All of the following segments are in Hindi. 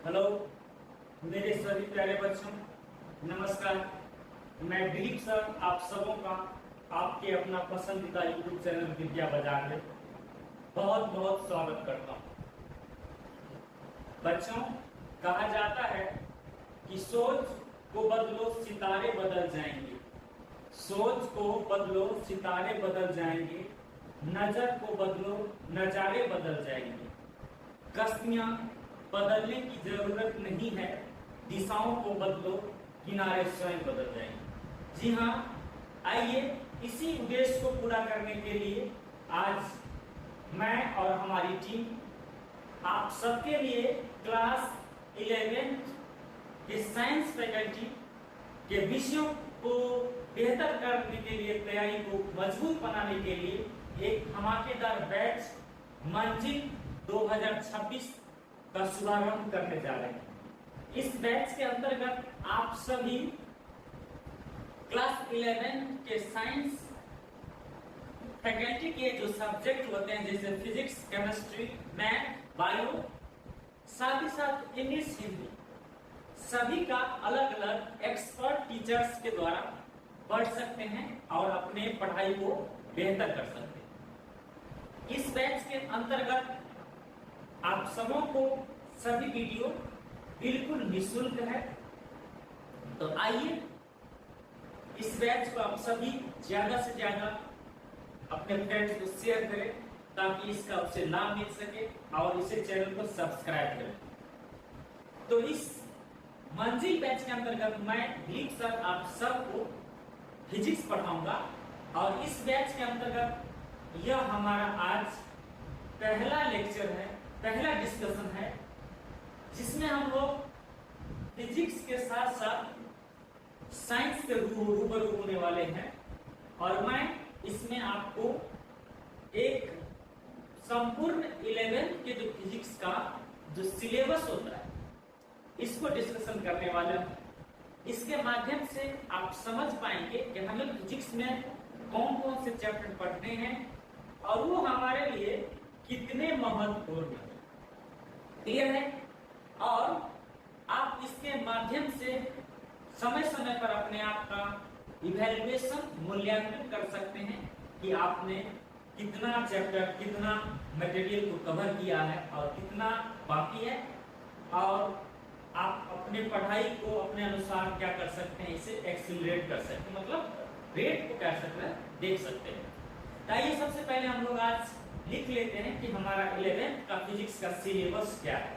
हेलो मेरे सभी प्यारे बच्चों, नमस्कार। मैं दिलीप सर आप सबों का आपके अपना पसंदीदा यूट्यूब चैनल विद्या बाजार में बहुत बहुत स्वागत करता हूँ। बच्चों, कहा जाता है कि सोच को बदलो सितारे बदल जाएंगे, सोच को बदलो सितारे बदल जाएंगे, नजर को बदलो नजारे बदल जाएंगे। कश्तियां बदलने की जरूरत नहीं है, दिशाओं को बदलो किनारे स्वयं बदल जाएंगे। जी हाँ, आइए इसी उद्देश्य को पूरा करने के लिए आज मैं और हमारी टीम आप सबके लिए क्लास 11 के साइंस फैकल्टी के विषयों को बेहतर करने के लिए, तैयारी को मजबूत बनाने के लिए एक धमाकेदार बैच मंजिल 2026 का शुभारंभ करने जा रहे हैं। इस बैच के अंतर्गत आप सभी क्लास 11 के साइंस फैकल्टी के जो सब्जेक्ट होते हैं जैसे फिजिक्स, केमिस्ट्री, मैथ, बायो, साथ ही साथ इंग्लिश, हिंदी, सभी का अलग अलग एक्सपर्ट टीचर्स के द्वारा पढ़ सकते हैं और अपने पढ़ाई को बेहतर कर सकते हैं। इस बैच के अंतर्गत आप सबों को सभी वीडियो बिल्कुल निःशुल्क है, तो आइए इस बैच को आप सभी ज्यादा से ज्यादा अपने फ्रेंड्स को शेयर करें ताकि इसका उससे लाभ मिल सके और इसे चैनल को सब्सक्राइब करें। तो इस मंजिल बैच के अंतर्गत मैं दिलीप सर आप सबको फिजिक्स पढ़ाऊंगा और इस बैच के अंतर्गत यह हमारा आज पहला लेक्चर है, पहला डिस्कशन है, जिसमें हम लोग फिजिक्स के साथ साथ साइंस के रूबरू होने वाले हैं। और मैं इसमें आपको एक संपूर्ण 11 के जो फिजिक्स का जो सिलेबस होता है इसको डिस्कशन करने वाला हूं। इसके माध्यम से आप समझ पाएंगे कि हमें फिजिक्स में कौन कौन से चैप्टर पढ़ने हैं और वो हमारे लिए कितने महत्वपूर्ण है। क्लियर है? और आप इसके माध्यम से समय समय पर अपने आप का इवैल्यूएशन, मूल्यांकन कर सकते हैं कि आपने कितना चैप्टर, कितना मटेरियल को कवर किया है और कितना बाकी है, और आप अपने पढ़ाई को अपने अनुसार क्या कर सकते हैं, इसे एक्सीलरेट कर सकते हैं, मतलब रेट को क्या सकते हैं, देख सकते हैं। आइए सबसे पहले हम लोग आज लिख लेते हैं कि हमारा 11th का फिजिक्स का सिलेबस क्या है।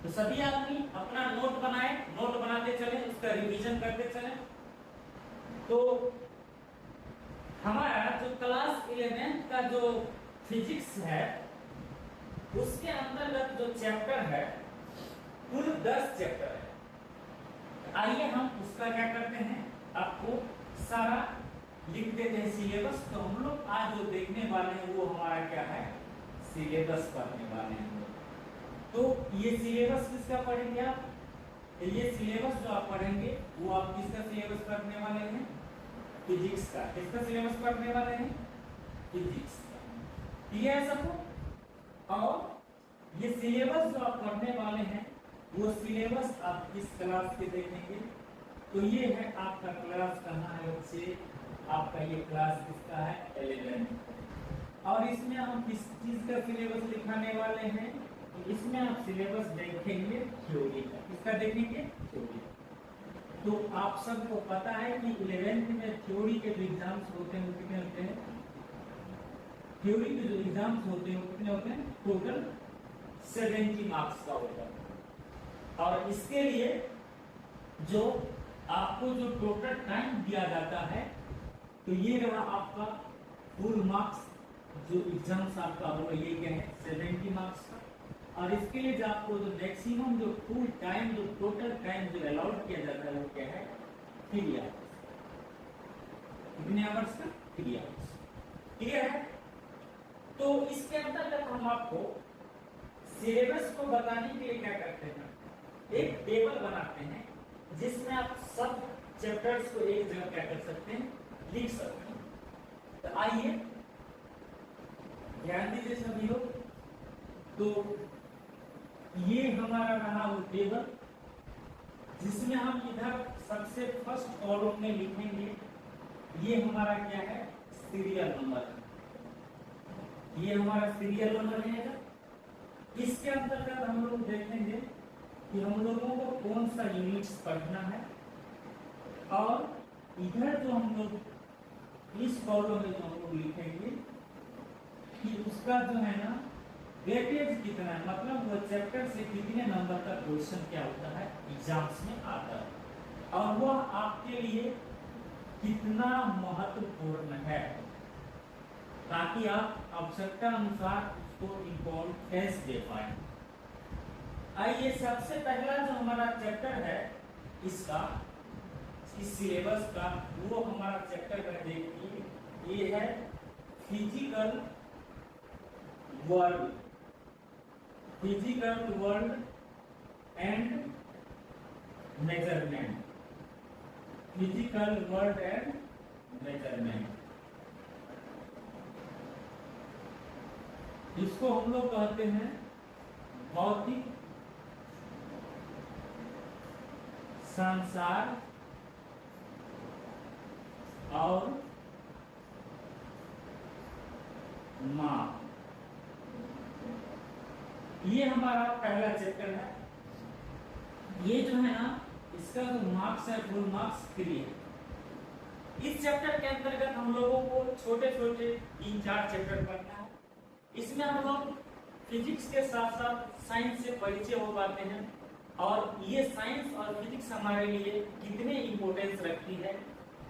तो सभी आदमी अपना नोट बनाए, नोट बनाते चले, उसका रिवीजन करते चले। तो हमारा जो क्लास 11 का जो फिजिक्स है उसके अंतर्गत जो चैप्टर है कुल 10 चैप्टर है। आइए हम उसका क्या करते हैं, आपको सारा लिख देते हैं सिलेबस। तो हम लोग आज जो देखने वाले हैं वो हमारा क्या है, सिलेबस पढ़ने वाले हैं। तो ये सिलेबस किसका पढ़ेंगे आप? तो ये सिलेबस जो आप पढ़ेंगे वो आप किसका सिलेबस पढ़ने वाले हैं? फिजिक्स का। किसका सिलेबस पढ़ने वाले हैं? फिजिक्स का। ठीक है सबको? और ये सिलेबस जो आप पढ़ने वाले हैं वो सिलेबस आप किस क्लास के देखेंगे? तो ये है आपका क्लास, कहाँ है बच्चे? आपका ये क्लास किसका है? 11। और इसमें हम किस चीज का सिलेबस दिखाने वाले हैं? तो इसमें आप सिलेबस देखेंगे थ्योरी का। किसका देखेंगे? थ्योरी। तो आप सबको पता है कि 11th में थ्योरी के जो एग्जाम्स होते हैं वो कितने होते हैं? थ्योरी के जो एग्जाम्स होते हैं वो कितने होते हैं? टोटल 70 मार्क्स का होता है। और इसके लिए जो आपको जो टोटल टाइम दिया जाता है तो ये रहा आपका फुल मार्क्स, जो एग्जाम्स आपका होगा ये क्या है? 70 मार्क्स का। और इसके लिए जो आपको जो मैक्सिमम जो फुल टाइम, जो टोटल टाइम जो अलाउड किया जाता है वो क्या है? 3 आवर्स। कितने आवर्स का? 3 आवर्स। क्लियर है? तो इसके अंतर्गत हम आपको सिलेबस को बताने के लिए क्या करते हैं, एक टेबल बनाते हैं जिसमें आप सब चैप्टर्स को एक जगह क्या कर सकते हैं, लिख सकते हैं। तो आइए ध्यान दीजिए सभी लोग। तो ये हमारा रहा वो टेबल, जिसमें हम इधर सबसे फर्स्ट कॉलम में लिखेंगे ये हमारा क्या है, सीरियल नंबर। ये हमारा सीरियल नंबर रहेगा। इसके अंतर्गत हम लोग देखेंगे कि हम लोगों को कौन सा यूनिट्स पढ़ना है, और इधर जो हम लोग इस कॉलम में जो हम लोग लिखेंगे कि उसका जो है ना वेटेज कितना है, मतलब वो चैप्टर से कितने नंबर का क्वेश्चन क्या होता है एग्जाम्स में आता है, और वह आपके लिए कितना महत्वपूर्ण है, ताकि आप आवश्यकता अनुसार उसको इम्पोर्टेंस दे पाए। आइए सबसे पहला जो हमारा चैप्टर है इसका, इस सिलेबस का, वो हमारा चैप्टर का देखिए, ये है physical world, physical world and measurement, physical world and measurement. इसको हम लोग कहते हैं भौतिक संसार और माप। ये हमारा पहला चैप्टर है। ये जो है ना इसका जो मार्क्स है फुल मार्क्स 3 है। इस चैप्टर के अंतर्गत हम लोगों को छोटे छोटे 3-4 चैप्टर पढ़ना है। इसमें हम लोग फिजिक्स के साथ साथ साइंस से परिचय हो पाते हैं, और ये साइंस और फिजिक्स हमारे लिए कितने इम्पोर्टेंस रखती है,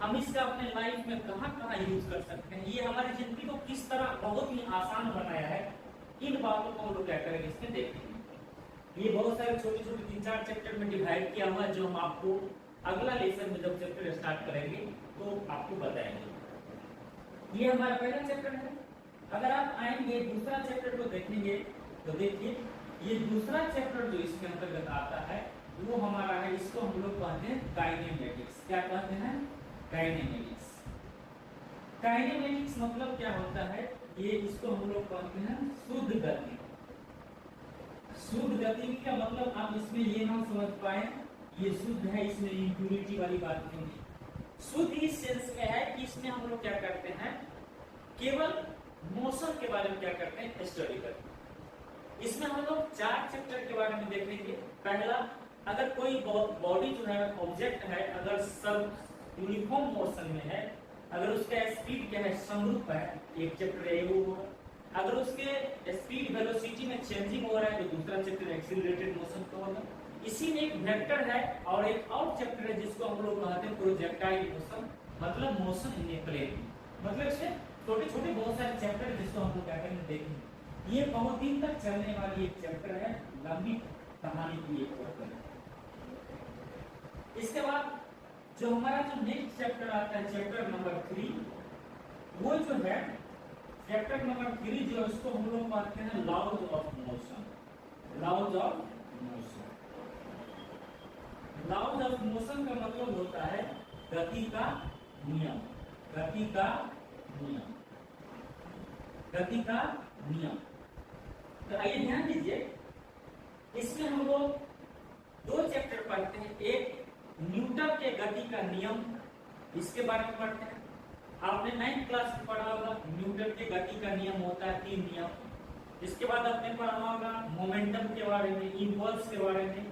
हम इसका अपने लाइफ में कहाँ कहाँ यूज कर सकते हैं, ये हमारी जिंदगी को किस तरह बहुत ही आसान बनाया है, इन बातों को हम लोग क्या करेंगे इसमें देखेंगे। ये बहुत सारे छोटे छोटे 3-4 चैप्टर में डिवाइड किया हुआ है, जो हम आपको अगला लेसन में जब चैप्टर स्टार्ट करेंगे तो आपको बताएंगे। ये हमारा पहला चैप्टर है। अगर आप आएंगे दूसरा चैप्टर को देखेंगे तो देखिए ये दूसरा चैप्टर जो इसके अंतर्गत आता है वो हमारा है, इसको हम लोग कहते हैं काइनेमेटिक्स। क्या कहते हैं? काइनेमेटिक्स। काइनेमेटिक्स मतलब क्या होता है, ये इसको हम लोग कहते हैं शुद्ध गति। शुद्ध गति का मतलब आप इसमें ये ना समझ पाए ये शुद्ध है, इसमें इम्प्यूरिटी वाली बात नहीं है। शुद्ध इस सेंस में है कि इसमें हम लोग क्या करते हैं, केवल मोशन के बारे में क्या करते हैं, स्टडी करते हैं। इसमें हम लोग 4 चैप्टर के बारे में देखेंगे। पहला, अगर कोई बॉडी जो है ऑब्जेक्ट है, अगर सब यूनिफॉर्म मोशन में है, अगर उसका स्पीड क्या है, समरूप है, एक चैप्टर है वो होगा। अगर उसके स्पीड वेलोसिटी में चेंजिंग हो रहा है तो दूसरा चैप्टर एक्सीलरेटेड मोशन का होगा। इसी में एक वेक्टर है और एक और चैप्टर है जिसको हम लोग कहते हैं प्रोजेक्टाइल मोशन, मतलब मोशन इन ए प्लेन। मतलब इसमें छोटे छोटे बहुत सारे चैप्टर है जिसको हम लोग क्या करेंगे देखेंगे। ये बहुत दिन तक चलने वाली एक चैप्टर है, लंबी कहानी की एक चैप्टर है। इसके बाद जो हमारा जो नेक्स्ट चैप्टर आता है, चैप्टर नंबर 3, वो जो है चैप्टर नंबर 3 जो इसको हम लोग कहते हैं laws of motion. Laws of motion, laws of motion का मतलब होता है गति का नियम, गति का नियम, गति का नियम। तो आइए ध्यान दीजिए, इसमें हम लोग 2 चैप्टर पढ़ते हैं। एक न्यूटन के गति का नियम, इसके बारे में पढ़ते हैं। आपने 9th क्लास में पढ़ा होगा न्यूटन के गति का नियम होता है 3 नियम। इसके बाद आपने पढ़ा होगा मोमेंटम के बारे में, इम्पल्स के बारे में,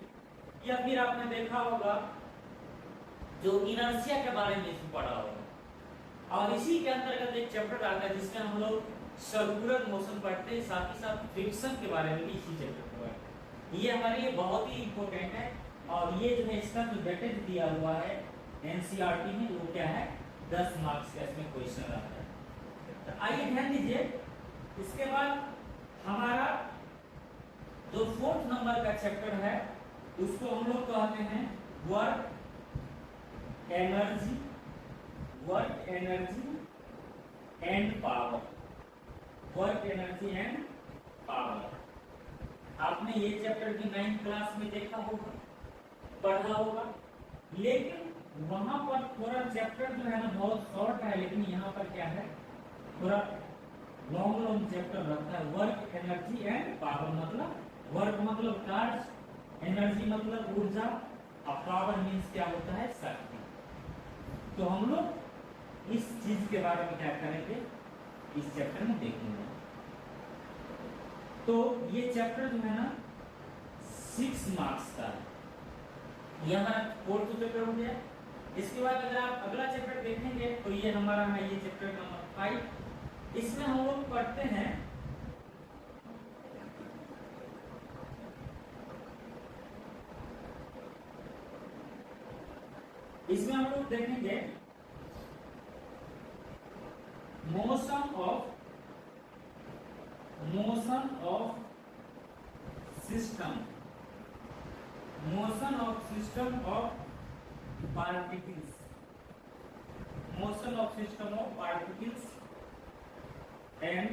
या फिर आपने देखा होगा जो इनर्शिया के बारे में इसमें पढ़ा होगा। और इसी के अंतर्गत एक चैप्टर आता है जिसमें हम लोग सर्कुलर मोशन पढ़ते हैं, साथ ही साथ फ्रिक्शन के बारे में भी इसी चैप्टर में पढ़ते हैं। ये हमारे लिए बहुत ही इंपॉर्टेंट है, और ये जो है इसका जो वेटेज दिया हुआ है एनसीईआरटी में वो क्या है, 10 मार्क्स का इसमें क्वेश्चन आता है। तो आइए ध्यान दीजिए, इसके बाद हमारा जो 4th नंबर का चैप्टर है उसको हम लोग कहते हैं work energy, work energy and power, work energy and power. आपने ये चैप्टर की 9th क्लास में देखा होगा, पढ़ा होगा, लेकिन वहां पर थोड़ा चैप्टर जो है ना बहुत शॉर्ट है, लेकिन यहाँ पर क्या है थोड़ा लॉन्ग चैप्टर रहता है। वर्क एनर्जी एंड पावर मतलब वर्क मतलब कार्य, एनर्जी मतलब ऊर्जा, और पावर मीन्स क्या होता है, शक्ति। तो हम लोग इस चीज के बारे में क्या करेंगे, इस चैप्टर में देखेंगे। तो ये चैप्टर जो है ना 6 मार्क्स का है। ये हमारा 4th चैप्टर हो गया। इसके बाद अगर आप अगला चैप्टर देखेंगे तो ये हमारा है, ये चैप्टर नंबर 5। इसमें हम लोग पढ़ते हैं इसमें हम लोग देखेंगे motion of system, motion of system of particles, motion of system of particles and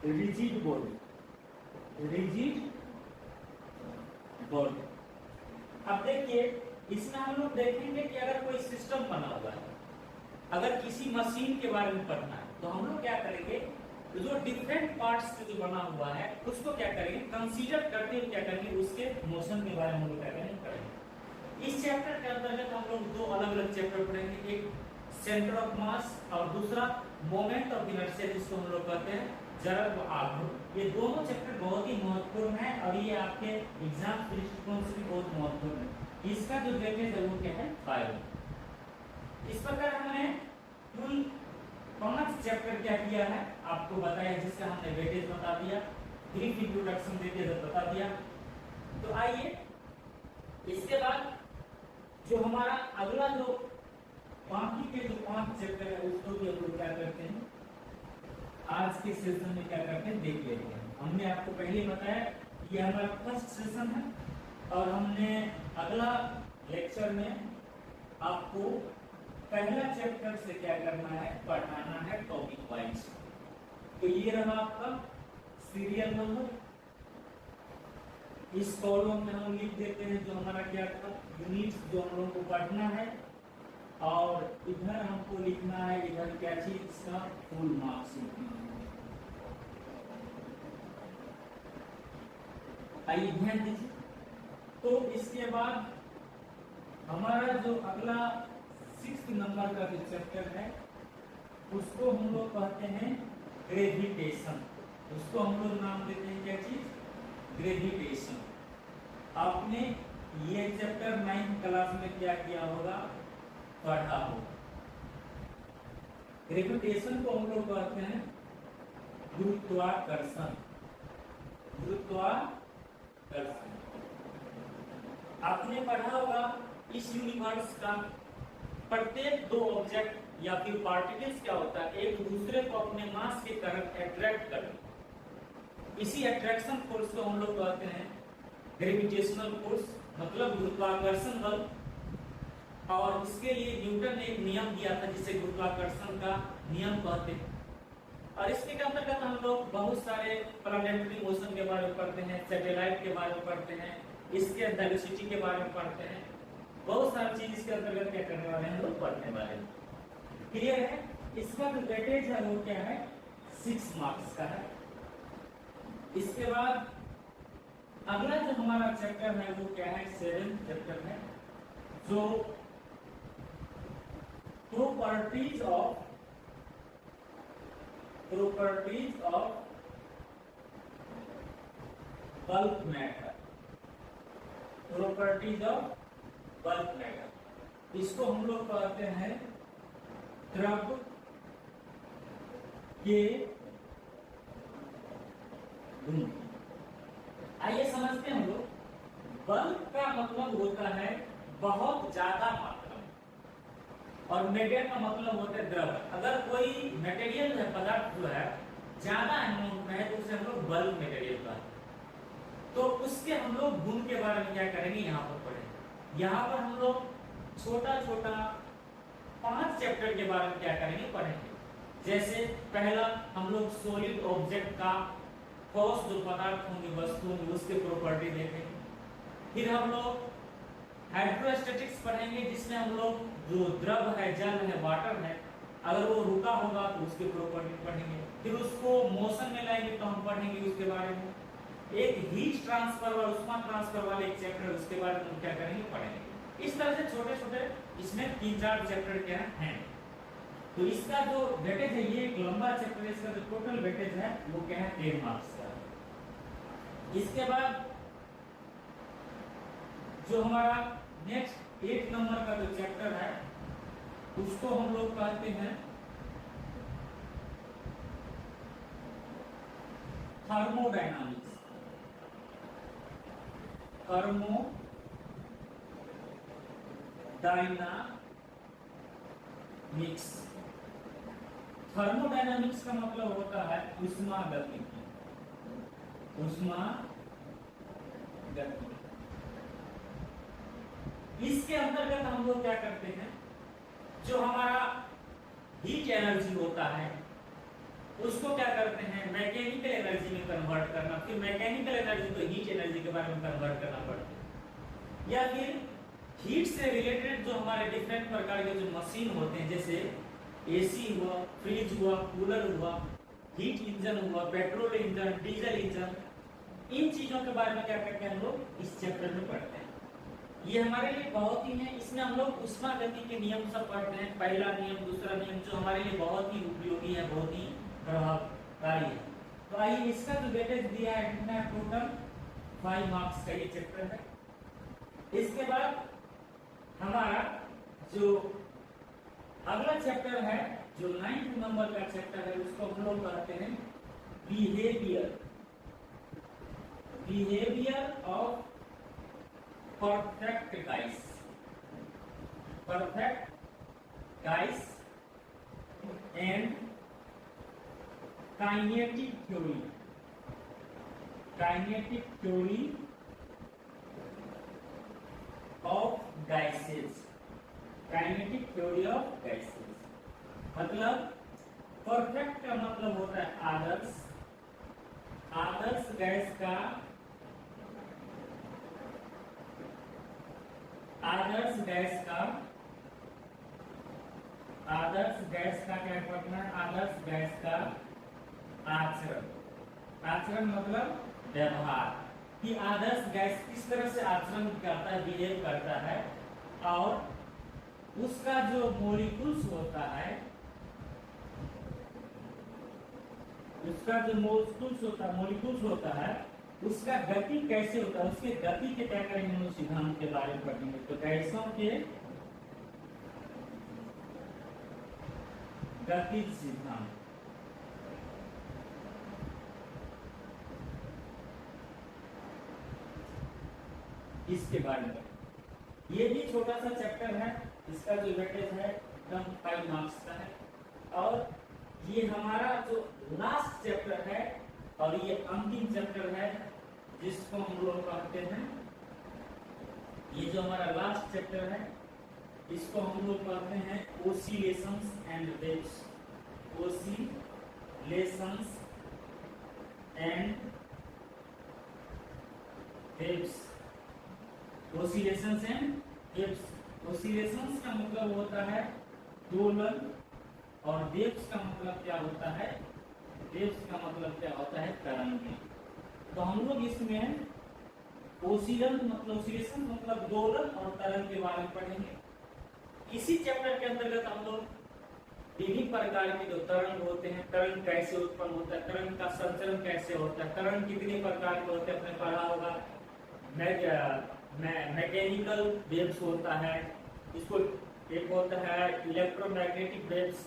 rigid body, rigid body। अब देखिए इसमें हम लोग देखेंगे कि अगर कोई सिस्टम बना हुआ है, अगर किसी मशीन के बारे में पढ़ना है तो हम लोग क्या करेंगे, जो डिफरेंट पार्ट्स से जो बना हुआ है उसको क्या करेंगे, कंसीडर करते हुए क्या करेंगे, उसके मोशन के बारे में हम लोग क्या करेंगे। इस चैप्टर के अंतर्गत हम लोग 2 अलग अलग चैप्टर पढ़ेंगे, एक सेंटर ऑफ मास और दूसरा मोमेंट ऑफ इनर्शिया, जिसको हम लोग कहते हैं जड़ व आघूर्ण। ये दोनों चैप्टर बहुत ही महत्वपूर्ण है और ये आपके एग्जाम दृष्टिकोण से भी बहुत महत्वपूर्ण है। इसका जो वेटेज है वो क्या है, 5। इस प्रकार हमने कुल 5 चैप्टर क्या किया है आपको बताया, जिसका हमने वेटेज बता दिया, ब्रीफ इंट्रोडक्शन दे दिया, बता दिया। तो आइए इसके बाद जो हमारा अगला जो बाकी के जो 5 चैप्टर है उसको भी हम लोग क्या करते हैं, आज के सेशन में क्या करते हैं, देख लेते हैं। हमने आपको पहले बताया कि हमारा फर्स्ट सेशन है और हमने अगला लेक्चर में आपको पहला चैप्टर से क्या करना है, पढ़ाना है टॉपिक वाइज। तो ये रहा आपका सीरियल नंबर। इस कॉलम में हम लिख देते हैं जो हमारा क्या था, यूनिट्स जो हम लोगों को पढ़ना है, और इधर हमको लिखना है, इधर क्या चीज, इसका फुल मार्क्स लिखना है। आइए ध्यान दीजिए। तो इसके बाद हमारा जो अगला 6th नंबर का जो चैप्टर है उसको हम लोग कहते हैं ग्रेविटेशन। उसको हम लोग नाम देते हैं क्या चीज, ग्रेविटेशन। आपने ये चैप्टर 9th क्लास में क्या किया होगा, पढ़ा होगा। ग्रेविटेशन को हम लोग कहते हैं गुरुत्वाकर्षण, गुरुत्वाकर्षण। आपने पढ़ा होगा इस यूनिवर्स का प्रत्येक 2 ऑब्जेक्ट या फिर पार्टिकल्स क्या होता है, एक दूसरे को अपने मास के कारण अट्रैक्ट करते। इसी अट्रैक्शन फोर्स को हम लोग कहते हैं ग्रेविटेशनल फोर्स, मतलब गुरुत्वाकर्षण बल। और इसके लिए न्यूटन ने एक नियम दिया था जिसे गुरुत्वाकर्षण का नियम कहते हैं। और इसके अंतर्गत हम लोग बहुत सारे प्लैनेटरी मोशन के बारे में पढ़ते हैं, सैटेलाइट के बारे में पढ़ते हैं, इसके वेलोसिटी के बारे में पढ़ते हैं, बहुत सारी चीज इसके अंतर्गत क्या करने वाले हैं, हम लोग पढ़ने वाले हैं। क्लियर है। इसका जो वेटेज है वो क्या है, 6 मार्क्स का है। इसके बाद अगला जो हमारा चैप्टर है वो क्या है, 7th चैप्टर है, जो properties of bulk matter, properties of bulk matter. इसको हम लोग कहते हैं द्रव के गुण। आइए समझते हैं हम लोग। बल्क का मतलब होता है बहुत ज्यादा मात्रा में, और मेटेरियल का मतलब होता है द्रव। अगर कोई मटेरियल है, पदार्थ जो है ज्यादा अमाउंट में है तो उसे हम लोग बल्क मटेरियल कहते हैं। तो उसके हम लोग गुण के बारे में क्या करेंगे, यहाँ पर पढ़ेंगे। यहाँ पर हम लोग छोटा छोटा 5 चैप्टर के बारे में क्या करेंगे, पढ़ेंगे। जैसे पहला हम लोग सॉलिड ऑब्जेक्ट का, ठोस जो पदार्थ होंगे, वस्तु होंगे, उसके प्रॉपर्टी देखेंगे। फिर हम लोग हाइड्रोस्टैटिक्स पढ़ेंगे, जिसमें हम लोग जो द्रव है, जल है, वाटर है, अगर वो रुका होगा तो उसके प्रॉपर्टी पढ़ेंगे। फिर उसको मोशन में लाएंगे तो हम पढ़ेंगे उसके बारे में। एक हीट ट्रांसफर और उष्मा ट्रांसफर वाले एक चैप्टर, उसके बारे में हम क्या करेंगे, पढ़ेंगे। इस तरह से छोटे छोटे इसमें 3-4 चैप्टर क्या हैं। तो इसका जो वेटेज है, ये एक लंबा चैप्टर है, इसका जो टोटल वेटेज है वो क्या है, 10 मार्क्स का। इसके बाद जो हमारा नेक्स्ट 8 नंबर का जो चैप्टर है उसको हम लोग कहते हैं थर्मोडायनामिक्स। थर्मोडायनामिक्स। थर्मोडायनामिक्स का मतलब होता है उष्मागतिकी। उष्मागतिकी। इसके अंतर्गत हम लोग क्या करते हैं, जो हमारा हीट एनर्जी होता है उसको क्या करते हैं, मैकेनिकल एनर्जी में कन्वर्ट करना। फिर मैकेनिकल एनर्जी को हीट एनर्जी के बारे में कन्वर्ट करना पड़ता है। या फिर हीट से रिलेटेड जो हमारे डिफरेंट प्रकार के जो मशीन होते हैं, जैसे एसी हुआ, फ्रिज हुआ, कूलर हुआ, हीट इंजन हुआ, पेट्रोल इंजन, डीजल इंजन, इन चीजों के बारे में क्या करते हैं हम लोग इस चैप्टर में पढ़ते हैं। ये हमारे लिए बहुत ही है, इसमें हम लोग उष्मागति के नियम सब पढ़ते हैं, पहला नियम, दूसरा नियम, जो हमारे लिए बहुत ही उपयोगी है, बहुत ही प्रभावकारी है। तो आइए, इसका जो वेटेज दिया है कितना, टोटल 5 मार्क्स का ये चैप्टर है। इसके बाद हमारा जो अगला चैप्टर है, जो 9th नंबर का चैप्टर है, उसको हम लोग कहते हैं behaviour of perfect guys and kinetic theory of gases. मतलब परफेक्ट का मतलब होता है आदर्श गैस का क्या पढ़ना है, आदर्श गैस का आचरण मतलब व्यवहार, कि आदर्श गैस किस तरह से आचरण करता है, बिहेव करता है, और उसका जो मॉलिक्यूल्स होता है, उसका गति कैसे होता है, उसके गति के क्या करेंगे, सिद्धांत के बारे में पढ़ेंगे। तो गैसों के गतिज सिद्धांत, इसके बारे में। ये भी छोटा सा चैप्टर है, इसका जो वेटेज है एकदम 5 मार्क्स का है। और ये हमारा जो लास्ट चैप्टर है और ये अंतिम चैप्टर है, जिसको हम लोग कहते हैं, ये जो हमारा लास्ट चैप्टर है इसको हम लोग कहते हैं oscillations and waves. Oscillations and waves. Oscillations का मतलब होता है दोलन, और वेव्स का मतलब क्या होता है, तरंग। तो हम लोग इसमें ओसिलेशन मतलब दोलन और तरंग के बारे में पढ़ेंगे। इसी चैप्टर के अंतर्गत हम लोग विभिन्न प्रकार के जो तरंग होते हैं, तरंग कैसे उत्पन्न होता है, तरंग का संचरण कैसे होता है, तरंग कितने प्रकार के होते हैं आपने पढ़ा होगा। मैकेनिकल वेव्स होता है, इसको एक होता है इलेक्ट्रोमैग्नेटिक वेव्स।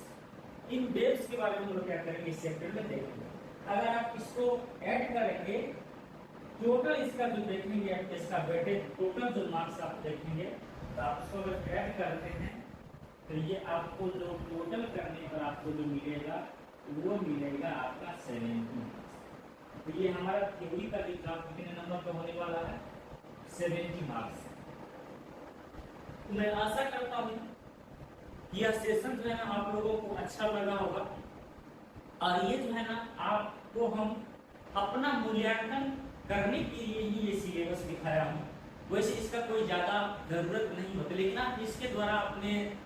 इन वेव्स के बारे में हम लोग क्या करेंगे इस चैप्टर में देखेंगे। अगर आप इसको ऐड करेंगे, टोटल इसका जो देखेंगे, इसका वेटेज टोटल जो मार्क्स आप देखेंगे, तो आप इसको अगर ऐड करते हैं तो ये आपको जो टोटल करने पर आपको जो मिलेगा वो मिलेगा आपका 70। तो ये हमारा थ्योरी का एग्जाम कितने नंबर पे होने वाला है, 70 मार्क्स। मैं आशा करता हूँ यह सेशन जो है ना आप लोगों को अच्छा लगा होगा, और ये जो है ना आपको हम अपना मूल्यांकन करने के लिए ही ये सिलेबस दिखाया हूँ। वैसे इसका कोई ज़्यादा ज़रूरत नहीं होती, लेकिन आप इसके द्वारा अपने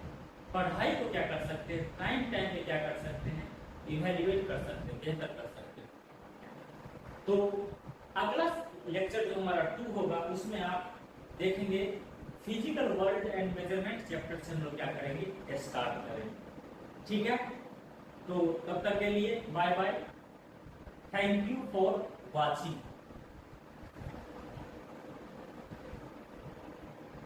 पढ़ाई को क्या कर सकते हैं, टाइम में क्या कर सकते हैं, इवैल्यूएट कर सकते हैं, बेहतर कर सकते हैं। तो अगला लेक्चर जो हमारा 2 होगा उसमें आप देखेंगे physical world and measurement chapter से हम लोग क्या करेंगे, स्टार्ट करेंगे। ठीक है, तो तब तक के लिए bye bye, thank you for watching.